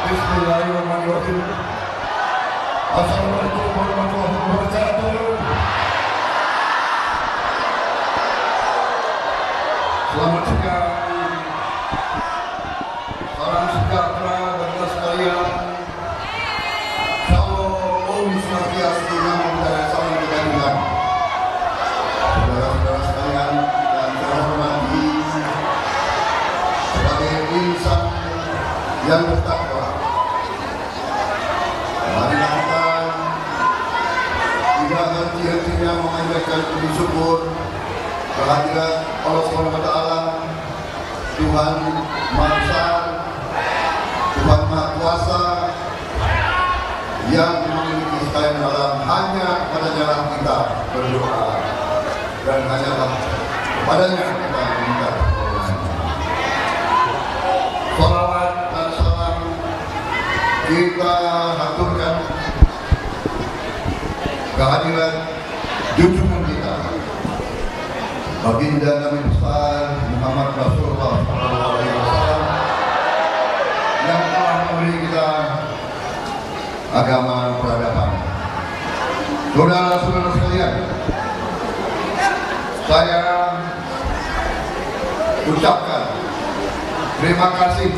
Bismillahirrahmanirrahim. Assalamualaikum warahmatullahi wabarakatuh. Selamat siang. Salam sejahtera bagi sekalian. Shalom, Om Swastiastu, Namo Buddhaya, salam kebajikan. Saudara-saudara sekalian yang saya hormati, sebagai insan yang bertakwa, mari kita tidak henti-hentinya mengajarkan puji syukur kehadirat Allah SWT, Tuhan Maha Besar, Tuhan Maha Kuasa, yang memiliki sekalian alam. Hanya kepada jalan kita berdoa dan hanyalah kepadanya kita meminta pertolongan. Salawat dan salam kita haturkan kehadiran junjungan kita, Baginda Nabi besar Muhammad Rasulullah SAW, yang telah memberi kita agama peradaban. Saudara-saudara sekalian, saya ucapkan terima kasih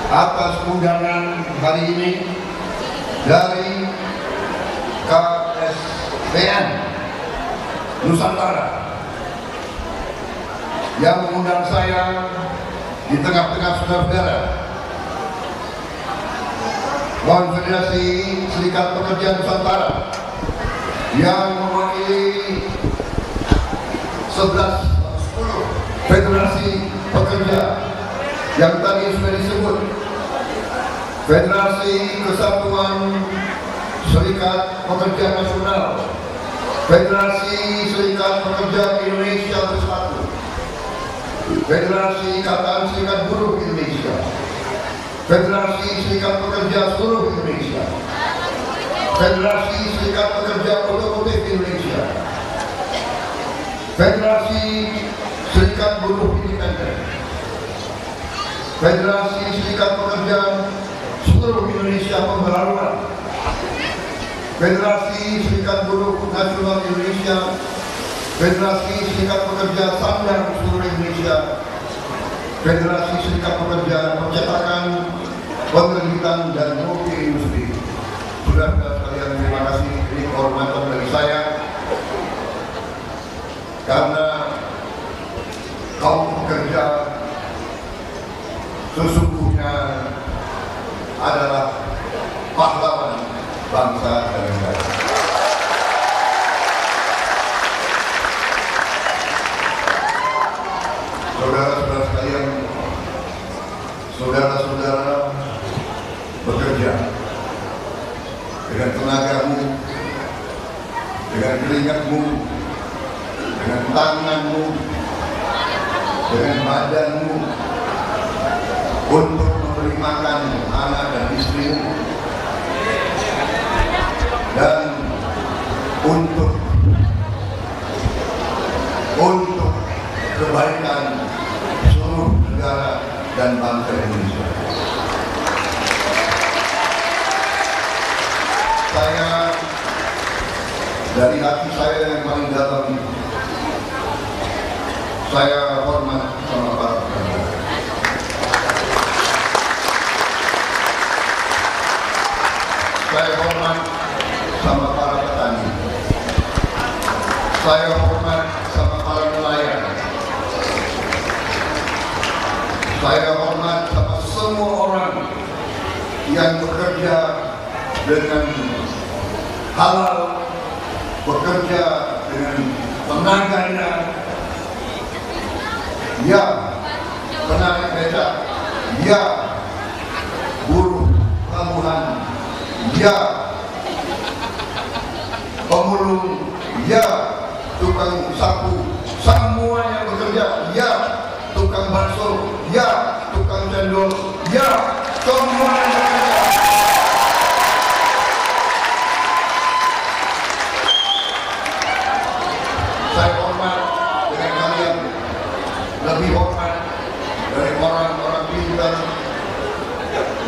atas undangan hari ini dari KSPN Nusantara yang mengundang saya di tengah-tengah saudara-saudara Konfederasi Serikat Pekerja Nusantara yang mewakili 10 federasi pekerja yang tadi sudah disebut: Federasi Kesatuan Serikat Pekerja Nasional, Federasi Serikat Pekerja Indonesia Bersatu, Federasi Ikatan Serikat Buruh Indonesia, Federasi Serikat Pekerja Seluruh Indonesia, Federasi Serikat Pekerja Otomotif Indonesia, Federasi Serikat Buruh Independen, Federasi Serikat Pekerja Seluruh Indonesia Pembaharuan, Federasi Serikat Buruh Nasional Indonesia, Federasi Serikat Pekerja Sandang Seluruh Indonesia, Federasi Serikat Pekerja Percetakan, Penerbitan dan Multi Industri. Saudara-saudara sekalian, terima kasih. Ini kehormatan bagi saya karena kaum pekerja sesungguhnya adalah pahlawan bangsa dan negara. Saudara-saudara sekalian, saudara-saudara bekerja dengan tenagamu, dengan keringatmu, dengan tanganmu, dengan badanmu, untuk memberi makan anak dan istrimu, dan untuk kebaikan seluruh negara dan bangsa Indonesia. Saya dari hati saya yang paling dalam, saya hormat sama para pekerja. Saya hormat sama para petani. Saya hormat sama para nelayan. Saya hormat sama semua orang yang bekerja dengan halal, bekerja dengan tenaganya. Ya, penarik becak. Ya, buruh pelabuhan. Ya, pemulung. Ya, tukang sapu. Semua yang bekerja. Ya, tukang bakso. Ya, tukang cendol. Ya, semua yang bekerja. Saya hormat dengan kalian, lebih hormat dari orang-orang pintar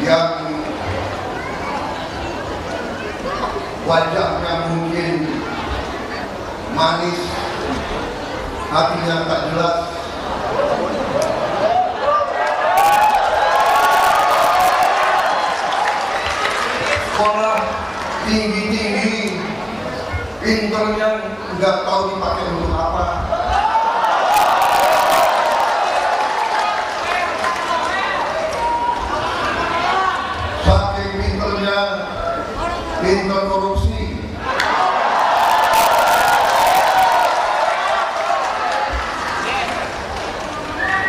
yang wajahnya mungkin manis, hatinya tak jelas. Sekolah tinggi-tinggi, pinternya nggak tahu dipakai untuk apa. Saking pinternya, pinter korupsi.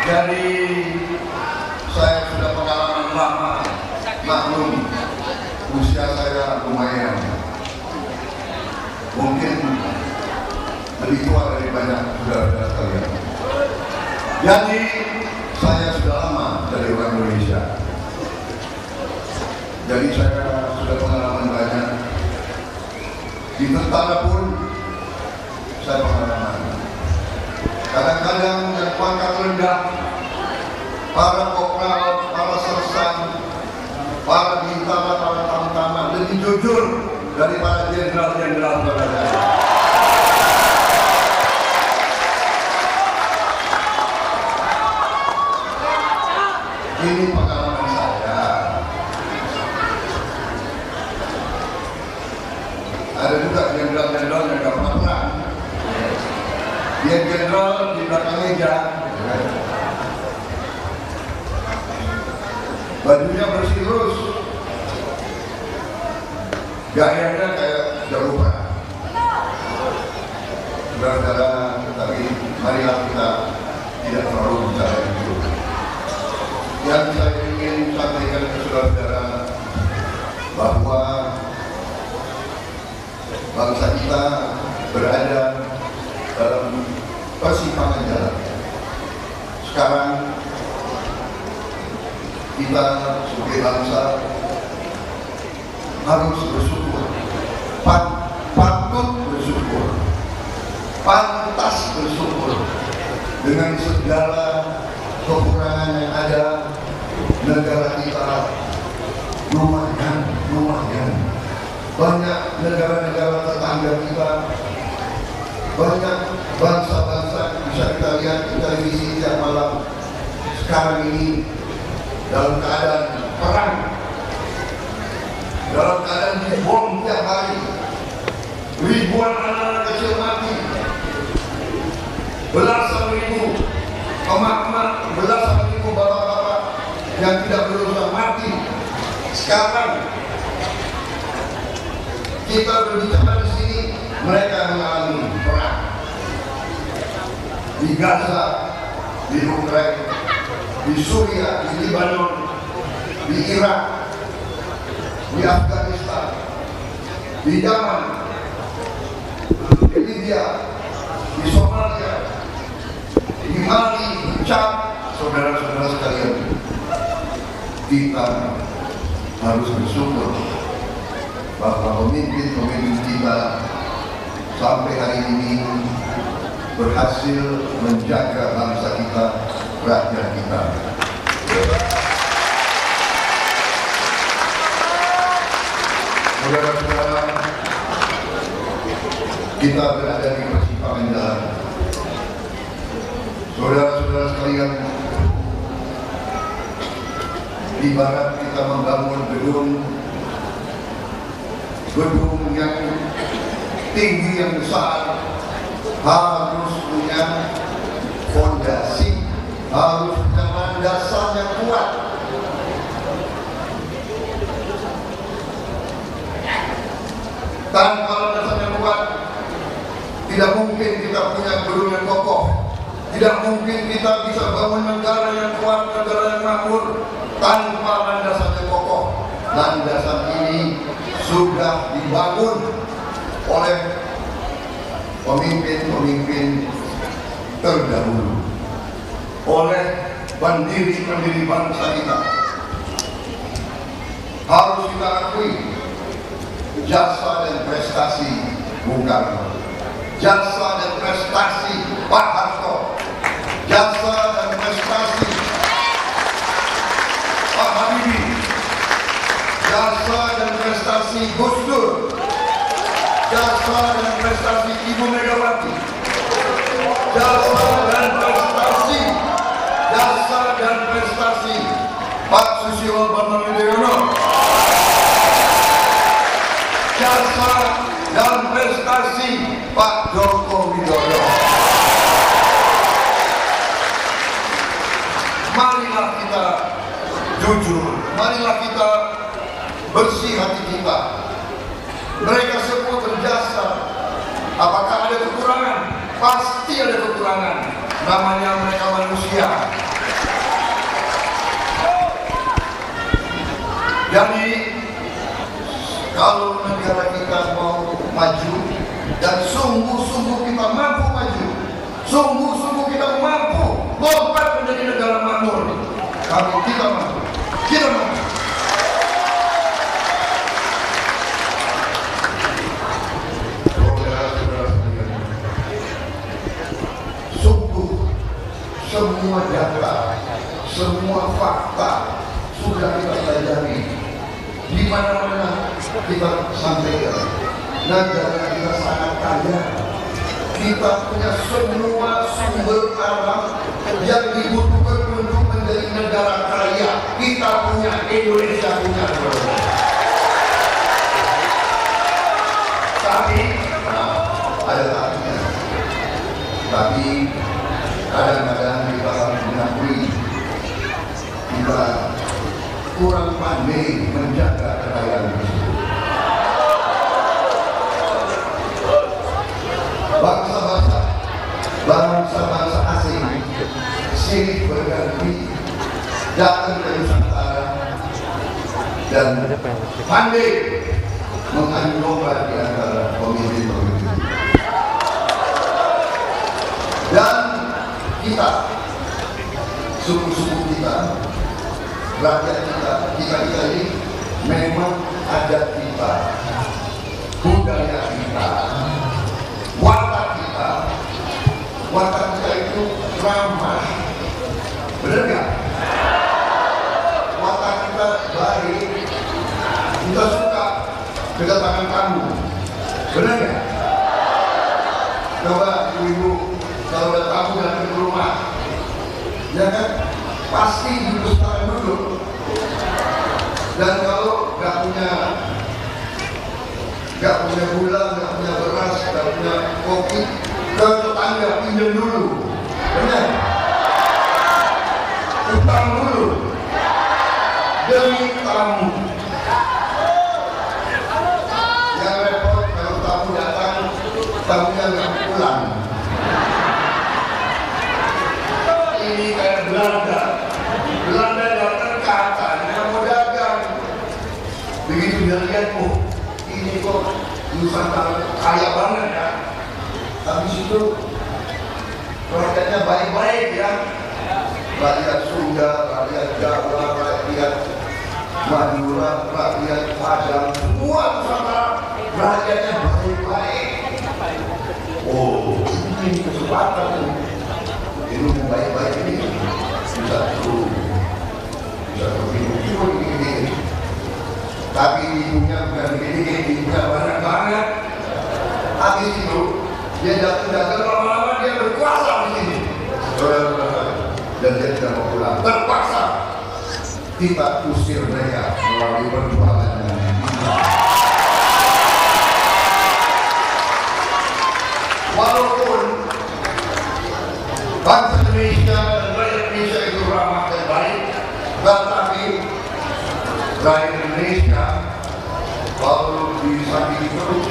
Jadi saya sudah pengalaman lama, maklum usia saya lumayan, mungkin lebih tua dari banyak saudara-saudara sekalian. Jadi saya sudah lama dari orang Indonesia. Jadi saya sudah pengalaman banyak. Di tentara pun saya pengalaman. Kadang-kadang yang pangkat rendah, para kopral, para sersan, para bintara, para tamtama lebih jujur daripada jenderal-jenderal berada. Ini pengalaman saya. Ada juga jenderal-jenderal yang gak pernah perang. Dia jenderal di belakang meja, bajunya bersih terus, gayanya kayak jarupa. Saudara-saudara, tapi marilah kita tidak terlalu bicara itu. Yang saya ingin sampaikan ke saudara-saudara bahwa bangsa kita berada dalam persimpangan jalan. Sekarang kita sebagai bangsa harus bersyukur, patut bersyukur, pantas bersyukur dengan segala kekurangan yang ada. Negara kita lumayan banyak negara-negara tetangga kita, banyak bangsa-bangsa bisa kita lihat di televisi tiap malam sekarang ini dalam keadaan perang, dalam keadaan dibom tiap hari, ribuan anak-anak kecil mati, belasan ribu emak-emak, belasan ribu bapak-bapak yang tidak berusaha mati. Sekarang kita berbicara di sini, mereka mengalami perang di Gaza, di Ukraina, di Suria, di Lebanon, di Irak, di Afghanistan, di Yaman, di Libya, di Somalia, di Mali, di Chad. Saudara-saudara sekalian, kita harus bersyukur bahwa pemimpin-pemimpin kita sampai hari ini berhasil menjaga bangsa kita, rakyat kita. Saudara-saudara, kita berada di persimpangan jalan. Saudara-saudara sekalian, ibarat kita membangun gedung yang tinggi, yang besar, harus punya fondasi, harus punya landasan yang kuat. Tanpa landasan yang kuat, tidak mungkin kita punya gedung yang kokoh. Tidak mungkin kita bisa bangun negara yang kuat, negara yang makmur tanpa landasan yang kokoh. Landasan ini sudah dibangun oleh pemimpin-pemimpin terdahulu, oleh pendiri-pendiri bangsa kita. Harus kita akui jasa dan prestasi Bung Karno, jasa dan prestasi Pak Harto, jasa dan prestasi Pak Habibie, jasa dan prestasi Gus Dur, jasa dan prestasi Ibu Megawati, jasa dan prestasi, jasa dan prestasi Pak Susilo Bambang Yudhoyono, jasa dan prestasi Pak Joko Widodo. Marilah kita jujur, marilah kita bersih hati kita. Mereka semua berjasa. Apakah ada kekurangan? Pasti ada kekurangan. Namanya mereka manusia. Jadi kalau negara kita mau maju dan sungguh-sungguh kita mampu maju, sungguh-sungguh kita mampu lompat menjadi negara makmur, kita mampu, kita mampu. Sungguh semua data, semua fakta sudah kita pelajari. Di mana-mana kita sampaikan, negara kita sangat kaya. Kita punya semua sumber alam yang dibutuhkan untuk menjadi negara kaya. Kita punya, Indonesia punya. Tapi ada tapinya. Tapi kadang-kadang kita harus mengakui kita kurang pandai menjaga kekayaan tersebut. Bangsa-bangsa asing silih berganti datang ke Nusantara dan pandai mengadu domba di antara pemimpin-pemimpin. Dan kita, suku-suku kita, rakyat kita ini memang ada kita, budaya kita, watak kita. Watak kita itu ramah, benar nggak? Watak kita baik, kita suka kedatangan tamu, benar nggak? Coba ibu kalau ada tamu datang ke rumah, ya kan? Pasti dilestarikan dulu. Dan kalau nggak punya gula, nggak punya beras, nggak punya kopi, ke tetangga pinjam dulu, benar? Utang dulu demi tamu. Yang repot kalau tamu datang, tamunya nggak pulang. Ini kayak Belanda. Belanda datang katanya mau dagang. Begitu dia lihat, oh ini kok Nusantara kaya banget ya. Habis itu rakyatnya baik-baik ya. Rakyat Sunda, rakyat Jawa, rakyat Madura, rakyat Padang, semua Nusantara rakyatnya baik-baik. Oh, ini kesempatan ini baik-baik ini bisa begini. Tapi ibunya bukan begini, ibunya banyak banget. Habis itu dia jatuh-jatuh lama-lama dia berkuasa di sini. Dan dia tidak mau pulang. Terpaksa kita usir mereka melalui perjuangan. Walaupun bangsa Indonesia dan rakyat Indonesia itu ramah dan baik, tetapi rakyat Indonesia kalau disakiti terus,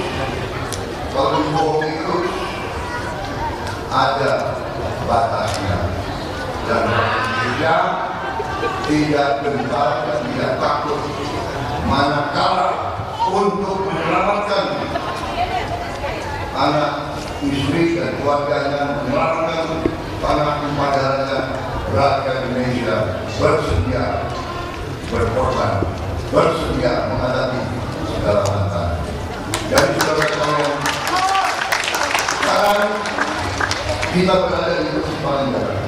kalau dibohongi terus, ada batasnya. Dan Indonesia tidak gentar dan tidak takut manakala untuk menyelamatkan anak, istri dan keluarganya, menyelamatkan tanah tumpah darahnya. Rakyat Indonesia bersedia berkorban, bersedia menghadapi segala tantangan. Jadi saudara-saudara, sekarang kita berada di persimpangan jalan.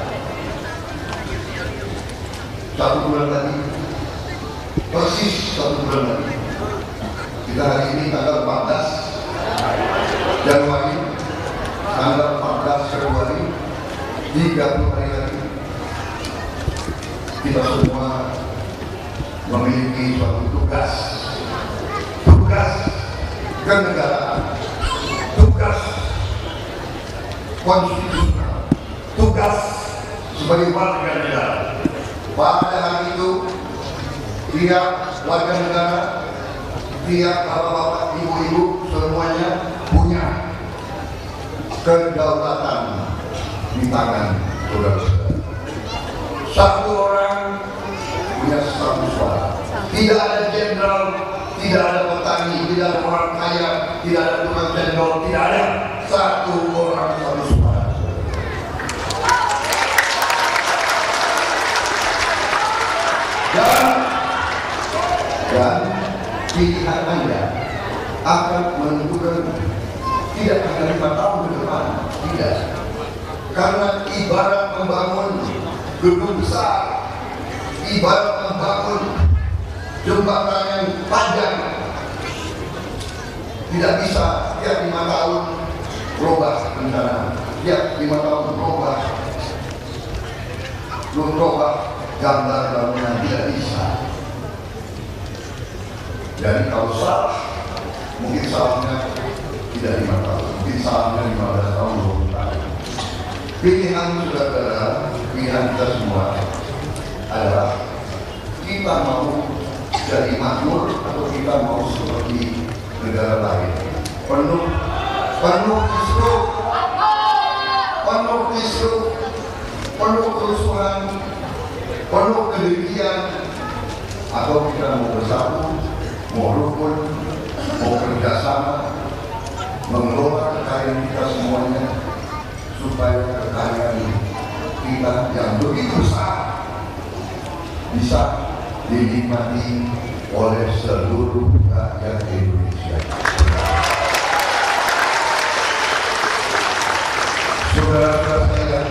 1 bulan lagi, persis 1 bulan lagi. Kita hari ini tanggal 14 Januari, tanggal 14 Februari, 30 hari lagi, kita semua memiliki suatu tugas kenegaraan, tugas konstitusional, tugas sebagai warga negara. Pada hari itu, tiap warga negara, tiap bapak-bapak, ibu-ibu, semuanya punya kedaulatan di tangan saudara-saudara. Satu orang punya satu suara. Tidak ada jenderal, tidak ada petani, tidak ada orang kaya, tidak ada tukang cendol, tidak ada. Satu orang satu suara. Dan pilihan Anda akan menentukan tidak hanya 5 tahun ke depan, tidak. Karena ibarat membangun gedung besar, ibarat membangun jembatan yang panjang, tidak bisa tiap 5 tahun berubah rencana, tiap 5 tahun berubah gambar bangunan, tidak bisa. Jadi kalau salah, mungkin salahnya tidak 5 tahun, mungkin salahnya 15 tahun, 20 tahun. Pilihan saudara, pilihan kita semua adalah kita mau jadi makmur atau kita mau seperti negara lain, penuh kisruh, penuh kerusuhan, penuh kedengkian, atau kita mau bersatu, mau rukun, mau kerjasama, mengelola kekayaan kita semuanya, supaya kekayaan kita yang begitu besar bisa dinikmati oleh seluruh rakyat Indonesia. Saudara-saudara saya,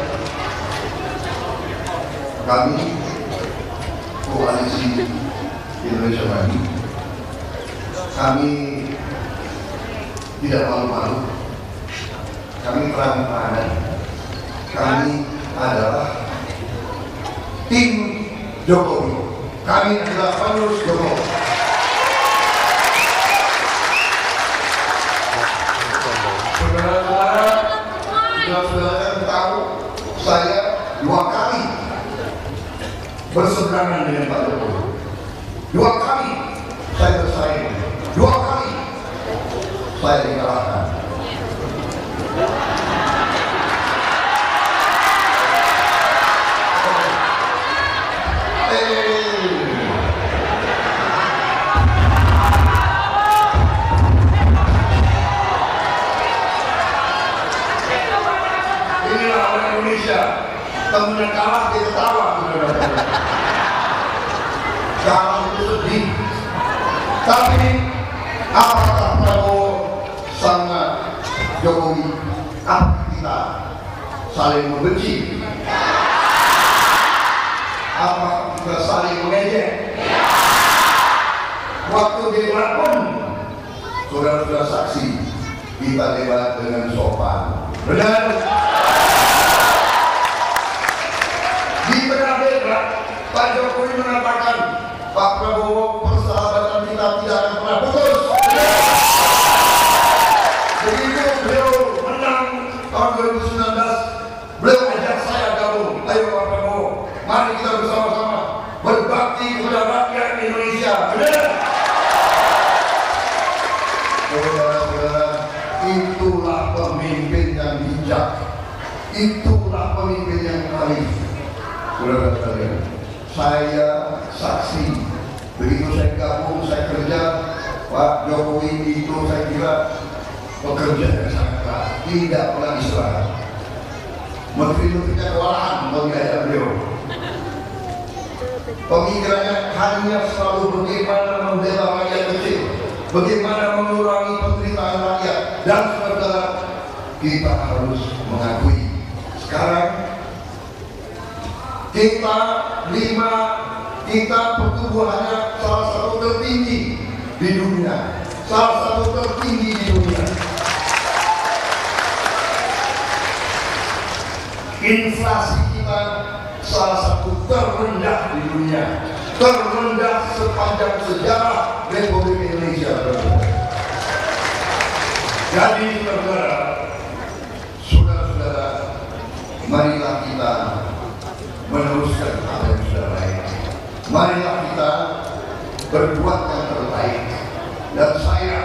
kami Koalisi Indonesia Maju, kami tidak malu-malu, kami terang-terangan, kami adalah tim Jokowi, kami adalah penerus Jokowi. Saudara-saudara tahu, saya 2 kali berseberangan dengan Pak Jokowi, 2 kali saya bersaing, 2 kali saya dikalahkan. Inilah orang Indonesia, temennya kalah dia ketawa. Kalah itu sedih. Tapi apakah Prabowo sama Jokowi? Apakah kita saling membenci? Apakah kita saling mengejek? Waktu debat pun saudara-saudara saksi, kita debat dengan sopan. Benar? Di tengah debat, Pak Jokowi mengatakan, Pak Prabowo, persahabatan kita tidak akan pernah putus. Begitu beliau menang tahun 2019, beliau ajak saya gabung. Ayo Pak Prabowo, mari kita bersama-sama berbakti kepada rakyat Indonesia. Benar? Saudara-saudara, itulah pemimpin yang bijak, itulah pemimpin yang arif. Saudara-saudara, saya saksi, begitu saya gabung, saya kerja, Pak Jokowi itu saya kira pekerja yang sangat keras, tidak pernah istirahat. Menteri-menterinya kewalahan mengajar beliau. Pemikirannya hanya selalu bagaimana membela rakyat kecil, bagaimana mengurangi penderitaan rakyat. Dan saudara, kita harus mengakui sekarang kita pertumbuhannya salah satu tertinggi di dunia, salah satu tertinggi di dunia. Inflasi kita salah satu terendah di dunia, terendah sepanjang sejarah Republik Indonesia. Jadi saudara-saudara, marilah kita meneruskan apa yang sudah baik. Marilah kita berbuat yang terbaik. Dan saya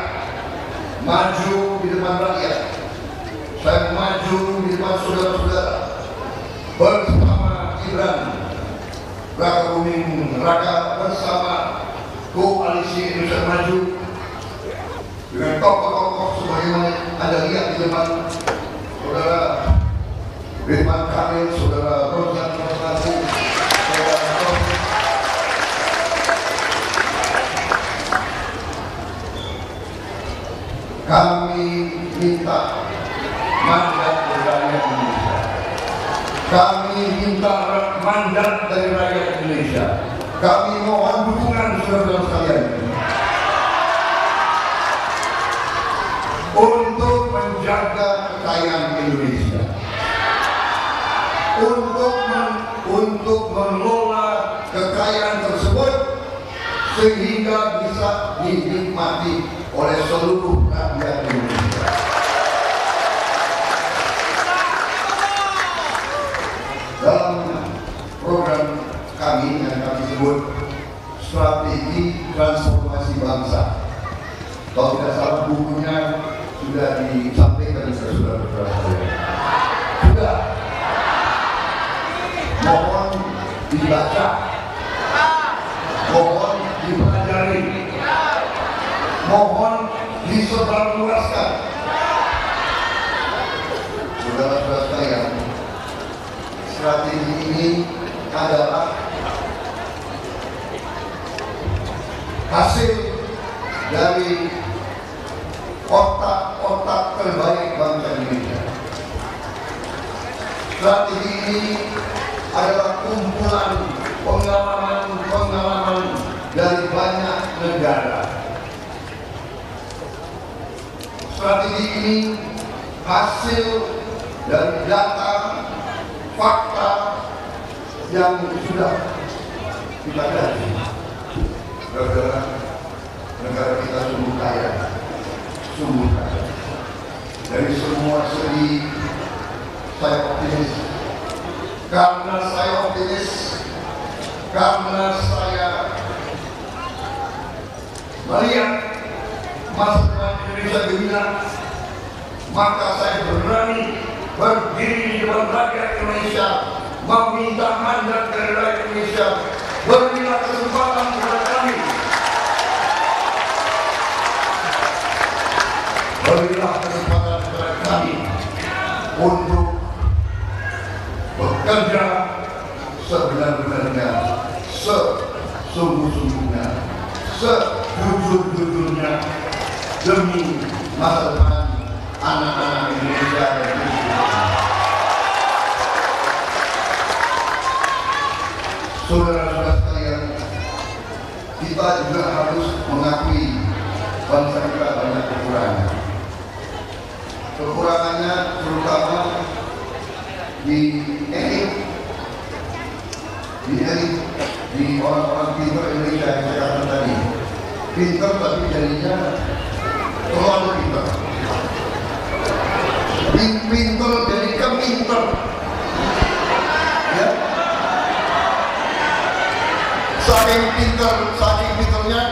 maju di depan rakyat, saya maju di depan saudara-saudara bersama Gibran Raka Buming Raka, bersama Koalisi Indonesia Maju, dengan tokoh-tokoh sebagaimana Anda lihat di depan saudara Ridwan Kamil, saudara Rozan Persatu, saudara Taufik. Kami minta mandat dari rakyat Indonesia. Kami minta mandat dari rakyat Indonesia. Kami mohon dukungan saudara sekalian untuk menjaga kekayaan Indonesia, untuk mengelola kekayaan tersebut sehingga bisa dinikmati oleh seluruh rakyat Indonesia. Dalam program kami yang kami sebut Strategi Transformasi Bangsa, kalau tidak salah bukunya sudah disampaikan ke saudara-saudara sekalian. Sudah. Mohon dibaca, mohon dipelajari, mohon disebarluaskan. Saudara-saudara sekalian, strategi ini adalah hasil dari otak-otak terbaik bangsa Indonesia. Strategi ini adalah kumpulan pengalaman-pengalaman dari banyak negara. Strategi ini hasil dari data, fakta yang sudah kita kaji. Saudara, negara kita sungguh kaya, sungguh kaya. Dari semua segi saya optimis. Karena saya optimis, karena saya melihat masa depan Indonesia gemilang, maka saya berani berdiri di depan rakyat Indonesia, meminta mandat dari rakyat Indonesia. Berilah kesempatan kepada kami, berilah kesempatan kepada kami untuk bekerja sebenar-benarnya, sesungguh-sungguhnya, sejujur-jujurnya demi masa depan anak-anak Indonesia dan Indonesia. Saudara-saudara sekalian, kita juga harus mengakui bangsa kita banyak kekurangan. Kekurangannya terutama di elit, di orang-orang pintar Indonesia yang saya katakan tadi. Pintar tapi jadinya terlalu pintar. Pintar jadi kemintar. Ya. Saking pintarnya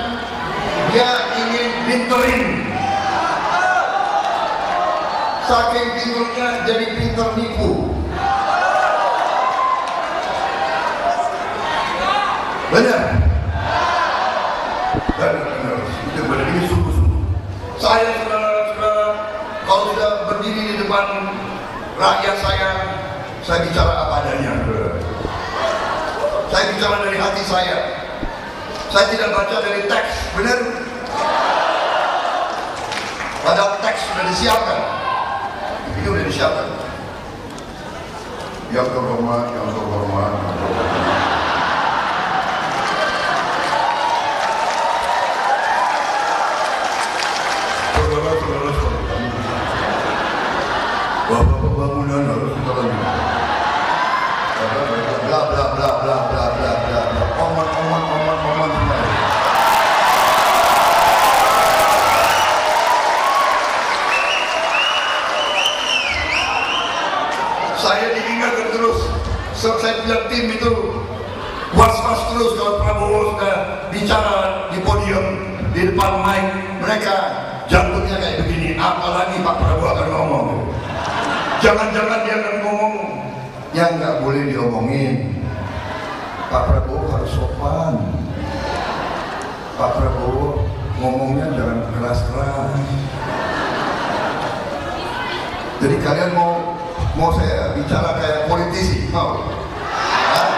dia ingin pinterin. Saking pintarnya jadi pintar nipu. Benar. Benar. Itu benar. Ini sungguh-sungguh. Saya saudara-saudara, kalau sudah berdiri di depan rakyat saya bicara apa adanya. Saya bicara dari hati saya. Saya tidak baca dari teks, benar? Padahal teks sudah disiapkan. Ini sudah disiapkan. Yang terhormat, yang terhormat, yang terhormat. Bapak bangunan harus kita lanjutkan. bla bla bla bla bla bla bla, omon semua. Saya diingatkan terus, saya bilang tim itu was-was terus kalau Prabowo sudah bicara di podium, di depan mic, mereka jantungnya kayak begini, apalagi Pak Prabowo akan ngomong. Jangan-jangan dia akan ngomong yang nggak boleh diomongin. Pak Prabowo harus sopan. Pak Prabowo ngomongnya jangan keras-keras. Jadi kalian mau saya bicara kayak politisi, mau? Hah?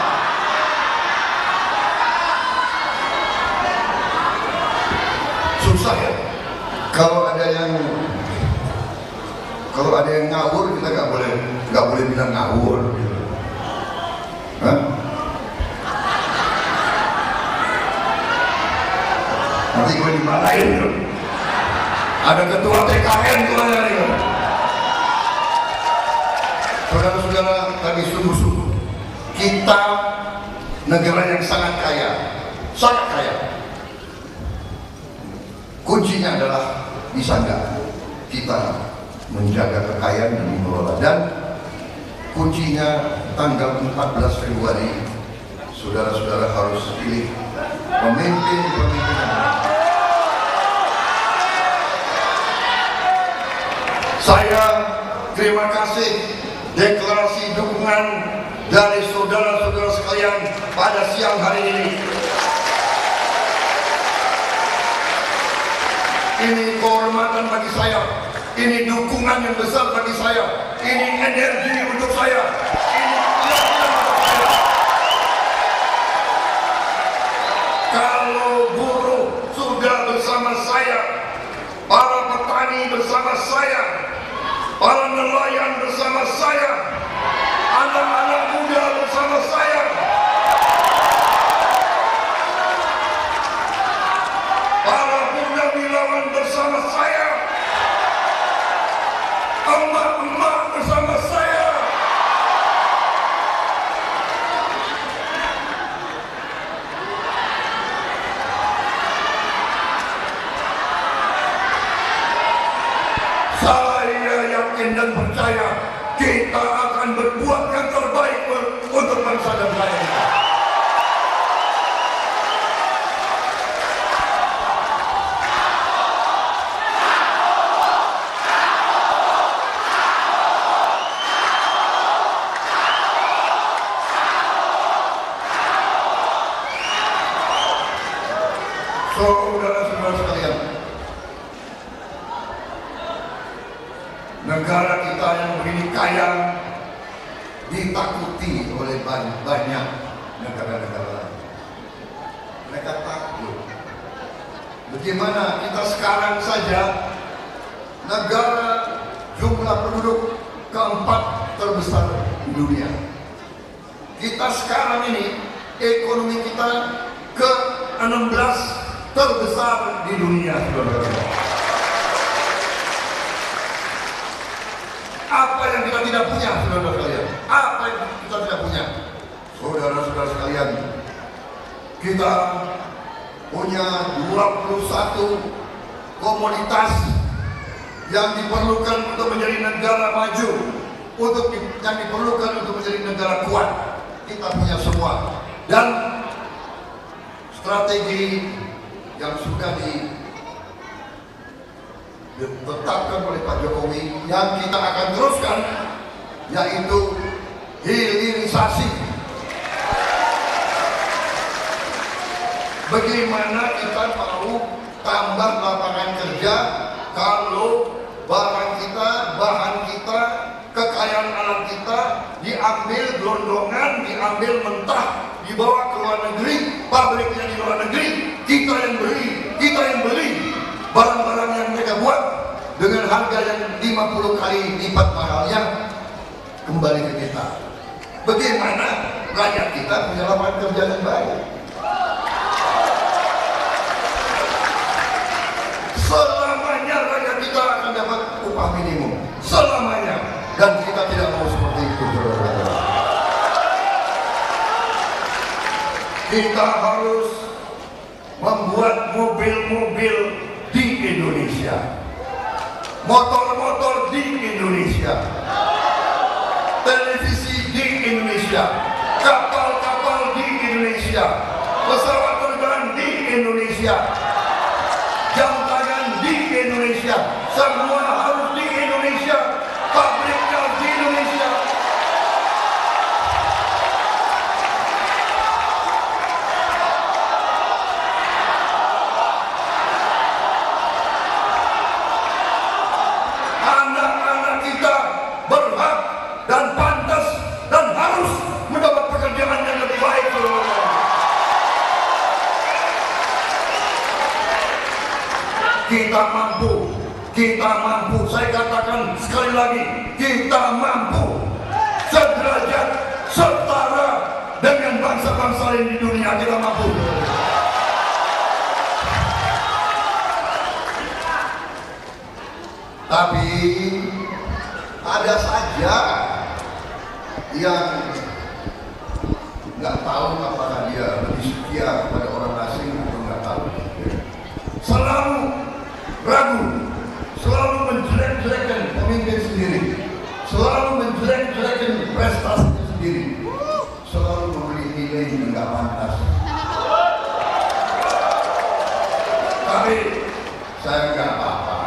Susah ya. Kalau ada yang ngawur, kita nggak boleh bilang ngawur. Gitu. Hah? Nanti gue dimarahin tuh. Ada ketua TKN tuh ada nih. Saudara-saudara, tadi sungguh-sungguh kita negara yang sangat kaya. Kuncinya adalah bisa nggak kita menjaga kekayaan dan mengelola. Dan kuncinya tanggal 14 Februari, saudara-saudara harus pilih pemimpin. Saya terima kasih deklarasi dukungan dari saudara-saudara sekalian pada siang hari ini. Ini kehormatan bagi saya, ini dukungan yang besar bagi saya, ini energi untuk saya, ini keyakinan untuk saya. Kalau buruh sudah bersama saya, para petani bersama saya, para nelayan bersama saya, anak-anak muda bersama saya, para purnawirawan bersama saya, emak-emak bersama saya, saya yakin dan percaya kita akan berbuat yang terbaik untuk bangsa dan rakyat. Saudara-saudara sekalian, negara kita yang begini kaya ditakuti oleh banyak negara-negara lain. Mereka takut. Bagaimana kita sekarang saja negara jumlah penduduk keempat terbesar di dunia. Kita sekarang ini ekonomi kita ke-16 terbesar di dunia, saudara-saudara. Apa yang kita tidak punya, saudara-saudara sekalian? Apa yang kita tidak punya? Saudara-saudara sekalian, kita punya 21 komoditas yang diperlukan untuk menjadi negara maju, yang diperlukan untuk menjadi negara kuat. Kita punya semua. Dan strategi yang sudah ditetapkan oleh Pak Jokowi yang kita akan teruskan, yaitu hilirisasi. Bagaimana kita mau tambah lapangan kerja kalau barang kita, bahan kita, kekayaan alam kita diambil gelondongan, diambil mentah, dibawa ke luar negeri, pabriknya di luar negeri, kita yang beli barang-barang yang mereka buat dengan harga yang 50 kali lipat mahalnya kembali ke kita. Bagaimana rakyat kita punya lapangan kerja yang baik? Selamanya rakyat kita akan dapat upah minimum, selamanya, dan kita tidak mau seperti itu, saudara-saudara. kita harus membuat mobil-mobil di Indonesia, motor-motor di Indonesia, televisi di Indonesia, kapal-kapal di Indonesia, pesawat terbang di Indonesia, jam tangan di Indonesia, semua harus di Indonesia, pabriknya di Indonesia. Anak-anak kita berhak dan pantas dan harus mendapat pekerjaan yang lebih baik. Kita mampu, saya katakan sekali lagi, kita mampu sederajat, setara dengan bangsa-bangsa lain di dunia, kita mampu. Tapi ada saja yang nggak tahu apakah dia lebih setia kepada orang asing atau nggak tahu. Selalu ragu, selalu menjelek-jelekan pemimpin sendiri, selalu menjelek-jelekan prestasinya sendiri, selalu memberi nilai yang nggak pantas. Tapi saya nggak apa-apa.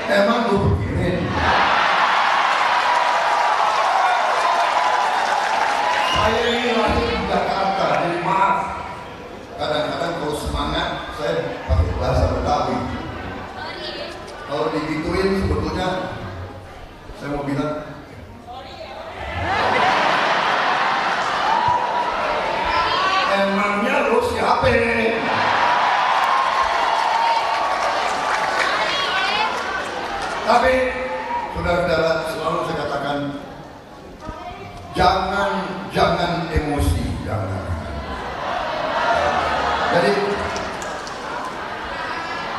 Emang gue begini. Saya ini lahir di Jakarta, jadi maaf. Kadang-kadang kalau semangat, saya pakai bahasa Betawi. Kalau digituin sebetulnya, saya mau bilang, emangnya lo siapa? Tapi saudara-saudara, selalu saya katakan, jangan emosi, jangan. Jadi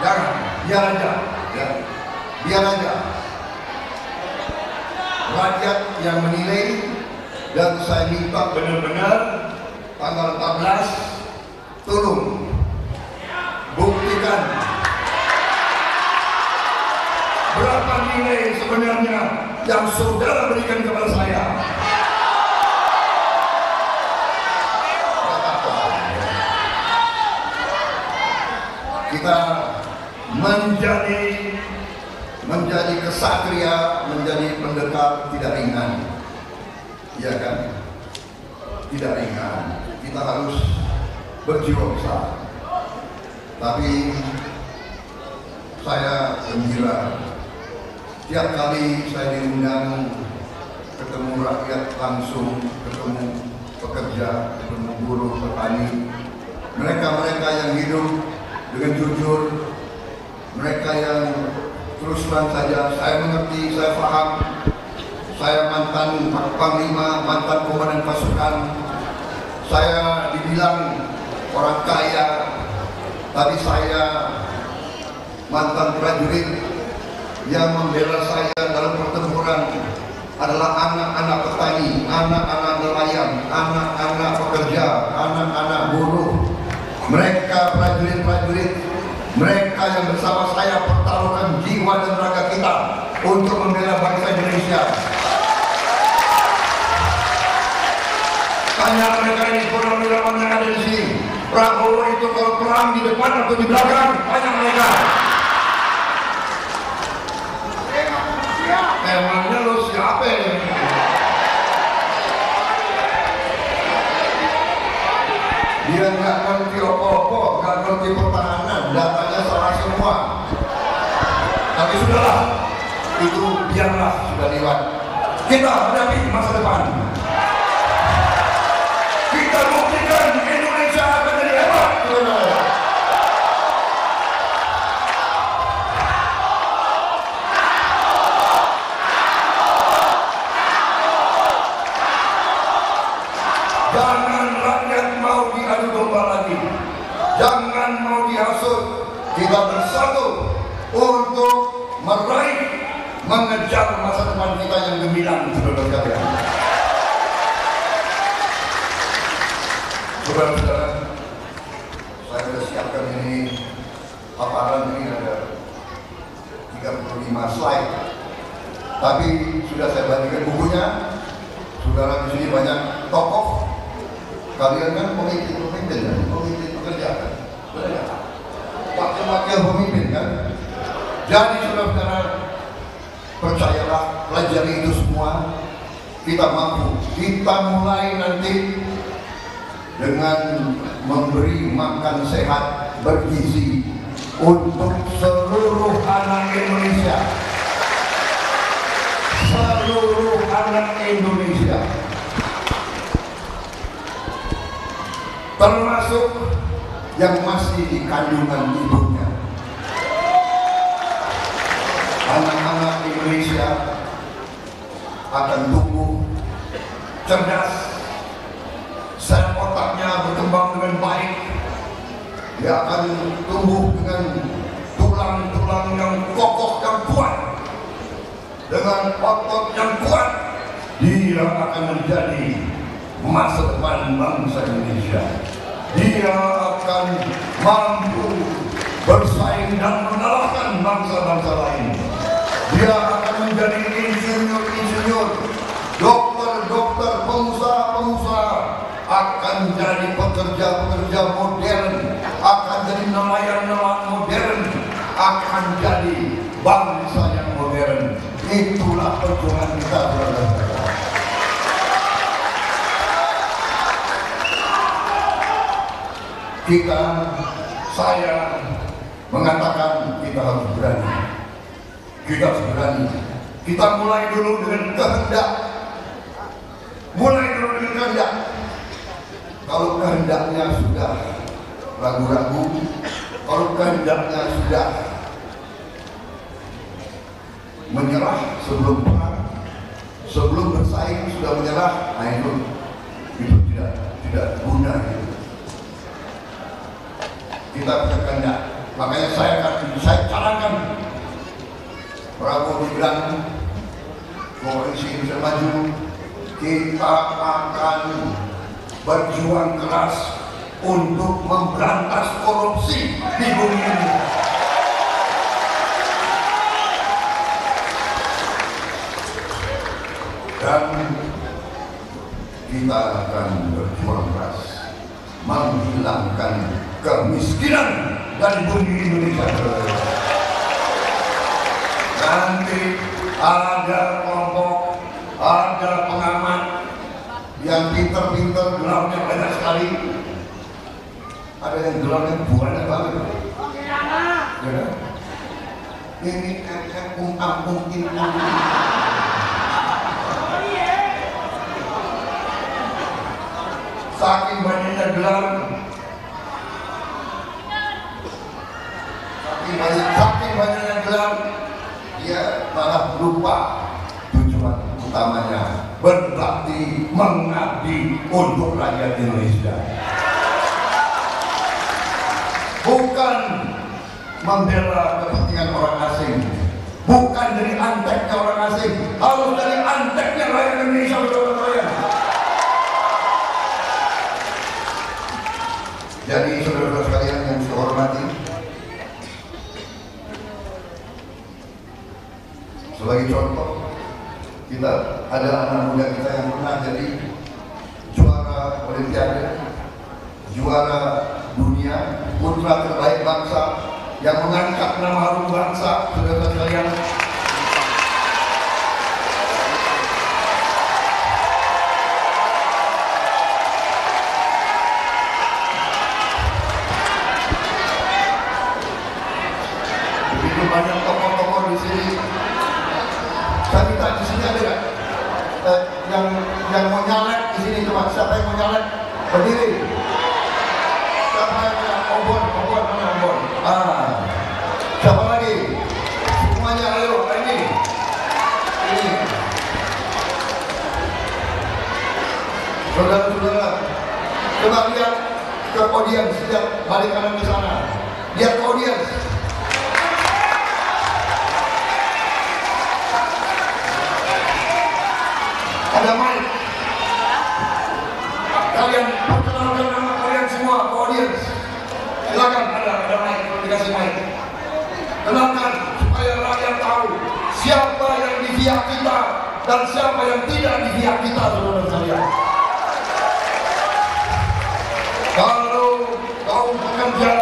jangan, biar aja, ya, biar aja. Rakyat yang menilai, dan saya minta benar-benar tanggal 14 tolong buktikan berapa nilai sebenarnya yang saudara berikan kepada saya. Kita menjadi kesatria, menjadi pendekar tidak ringan, iya kan? Tidak ringan. Kita harus berjiwa besar. Tapi saya gembira. Tiap kali saya diundang ketemu rakyat langsung, ketemu pekerja, ketemu buruh, petani, mereka-mereka yang hidup dengan jujur, mereka yang terus terang saja, saya mengerti, saya paham. Saya mantan panglima, mantan komandan pasukan, saya dibilang orang kaya, tapi saya mantan prajurit. Yang membela saya dalam pertempuran adalah anak-anak petani, anak-anak nelayan, anak-anak pekerja, anak-anak buruh. Mereka prajurit-prajurit, mereka yang bersama saya pertaruhkan jiwa dan raga kita untuk membela bangsa Indonesia. Tanya mereka ini, purnawirawan yang ada di sini, Prabowo itu kalau perang di depan atau di belakang? Tanya mereka. Emangnya lo siapa ya? Dia nggak ngerti apa-apa, nggak ngerti pertahanan, datanya salah semua. Tapi sudahlah, itu biarlah, sudah lewat. Kita hadapi masa depan. Kita buktikan Indonesia akan jadi hebat. Jangan rakyat mau diadu domba lagi, jangan mau dihasut. Kita bersatu untuk meraih mengejar masa depan kita yang gemilang, saudara sekalian. Saudara-saudara, saya sudah siapkan ini paparan, ini ada 35 slide. Tapi sudah saya bagikan bukunya. Saudara di sini banyak tokoh. Kalian kan pemimpin kan? Pemimpin pekerja kan? Benar ya? Wakil-wakil pemimpin kan? Jadi saudara-saudara, percayalah, pelajari itu semua. Kita mampu. Kita mulai nanti dengan memberi makan sehat bergizi untuk seluruh anak Indonesia. Seluruh anak Indonesia, termasuk yang masih di kandungan ibunya. Anak-anak Indonesia akan tumbuh cerdas, sel otaknya berkembang dengan baik. Dia akan tumbuh dengan tulang-tulang yang kokoh dan kuat. Dengan otot yang kuat, dia akan menjadi masa depan bangsa Indonesia. Dia akan mampu bersaing dan mengalahkan bangsa-bangsa lain. Dia akan menjadi insinyur-insinyur, dokter-dokter, pengusaha-pengusaha, akan jadi pekerja-pekerja modern, akan jadi nelayan-nelayan modern, akan jadi bangsa yang modern. Itulah perjuangan kita, saudara-saudara. Saya mengatakan kita harus berani. Kita harus berani. Kita mulai dulu dengan kehendak. Mulai dulu dengan kehendak. Kalau kehendaknya sudah ragu-ragu, kalau kehendaknya sudah menyerah sebelum perang, sebelum bersaing sudah menyerah, nah itu tidak guna. Kita punya kehendak. Makanya saya canangkan Prabowo Gibran, Koalisi Indonesia Maju, kita akan berjuang keras untuk memberantas korupsi di bumi ini. Dan kita akan berjuang keras menghilangkan kemiskinan dari bumi Indonesia. Nanti ada kelompok, ada pengamat yang pinter-pinter, gelarnya banyak sekali. Ada yang gelarnya banyak banget. Ya, ini mungkin. Saking banyaknya gelar, saking banyaknya gelar, dia malah lupa tujuan utamanya, berbakti, mengabdi untuk rakyat Indonesia. Bukan membela kepentingan orang asing, bukan dari anteknya orang asing, harus dari anteknya rakyat Indonesia, saudara-saudara. Jadi saudara-saudara sekalian yang saya hormati, sebagai contoh, kita ada anak muda kita yang pernah jadi juara Olimpiade, juara dunia, putra terbaik bangsa, yang mengangkat nama harum bangsa, saudara-saudara sekalian. Begitu banyak tokoh-tokoh di sini. Saya minta di sini ada nggak yang mau nyalek di sini? Coba siapa yang mau nyalek? Berdiri. Siapa yang obor mana obor? Siapa lagi? Semuanya ayo ini. Saudara-saudara, coba lihat ke audiens, lihat balik kanan ke sana. Lihat ke audiens. Ada mic. Kalian perkenalkan nama kalian semua ke audiens. Silakan, ada mic, dikasih mic. Kenalkan supaya rakyat tahu siapa yang di pihak kita dan siapa yang tidak di pihak kita, saudara sekalian. Kalau kaum pekerja,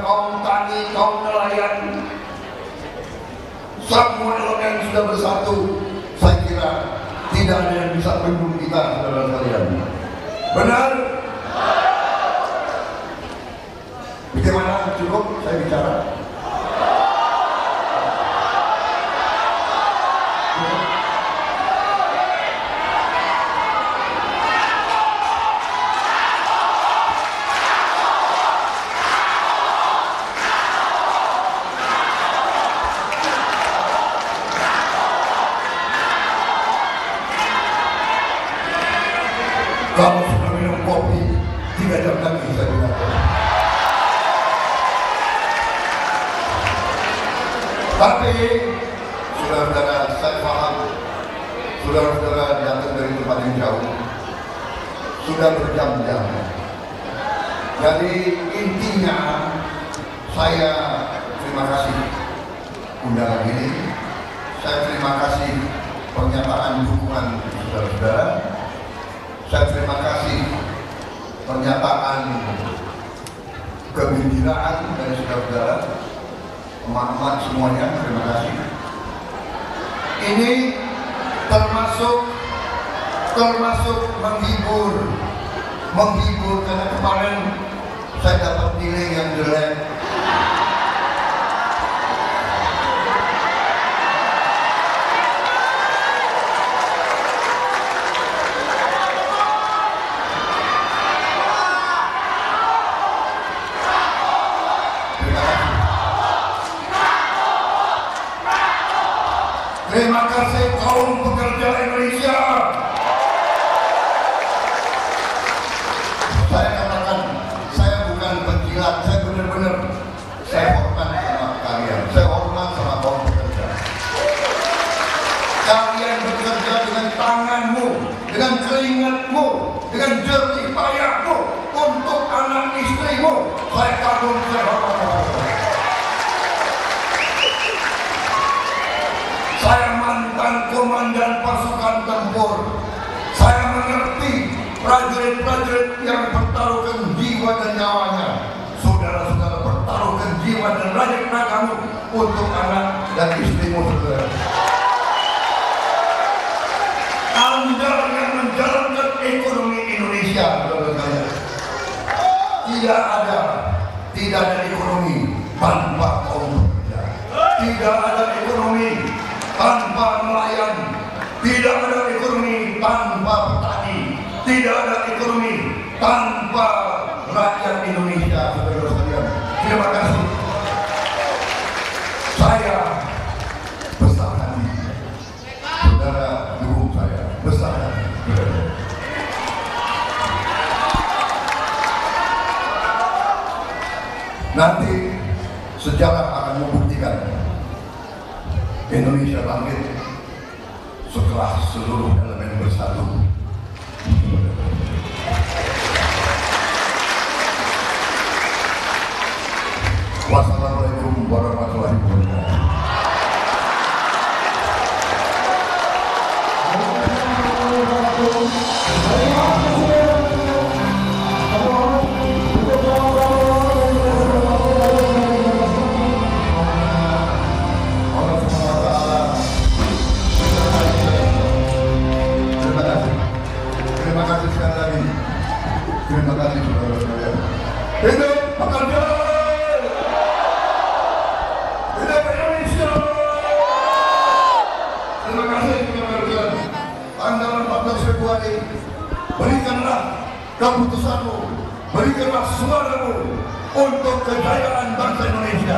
kaum tani, kaum nelayan, semua elemen sudah bersatu, saya kira tidak ada yang bisa mendung kita, saudara sekalian. Benar? Bagaimana, cukup saya bicara? Kalau sudah minum kopi, 3 jam lagi saya bilang. Tapi, saudara-saudara, saya paham, saudara-saudara datang dari tempat yang jauh, sudah berjam-jam. Jadi intinya, saya terima kasih undangan ini, saya terima kasih pernyataan dukungan saudara-saudara. Saya terima kasih pernyataan kegembiraan dari saudara-saudara, emak-emak semuanya, terima kasih. Ini termasuk menghibur karena kemarin saya dapat nilai yang jelek. Terima kasih kaum pekerja Indonesia. Saya katakan, saya bukan penjilat, saya benar-benar saya hormat sama kalian, saya hormat sama kaum pekerja. Kalian bekerja dengan tanganmu, dengan keringatmu, dengan jerih payahmu untuk anak istrimu. Saya kagum, saya hormat. Saya mantan komandan pasukan tempur. Saya mengerti prajurit-prajurit yang bertaruhkan jiwa dan nyawanya. Saudara-saudara bertaruhkan jiwa dan ragamu untuk anak dan istrimu, saudara. Anda yang menjalankan ekonomi Indonesia, saudara-saudara. Tidak ada ekonomi tanpa kaum pekerja. Tidak ada ekonomi tanpa nelayan, tidak ada ekonomi tanpa petani, tidak ada ekonomi tanpa rakyat Indonesia, saudara sekalian. Terima kasih. Saya besar hati, saudara dukung saya, besar hati. Nanti sejarah akan membuktikan Indonesia bangkit setelah seluruh elemen bersatu. Wassalamualaikum warahmatullahi wabarakatuh. Terima kasih saudara-saudara. Hidup pekerja! Hidup Indonesia! Terima kasih saudara-saudara. Tanggal 14 Februari, berikanlah keputusanmu, berikanlah suaramu untuk kejayaan bangsa Indonesia.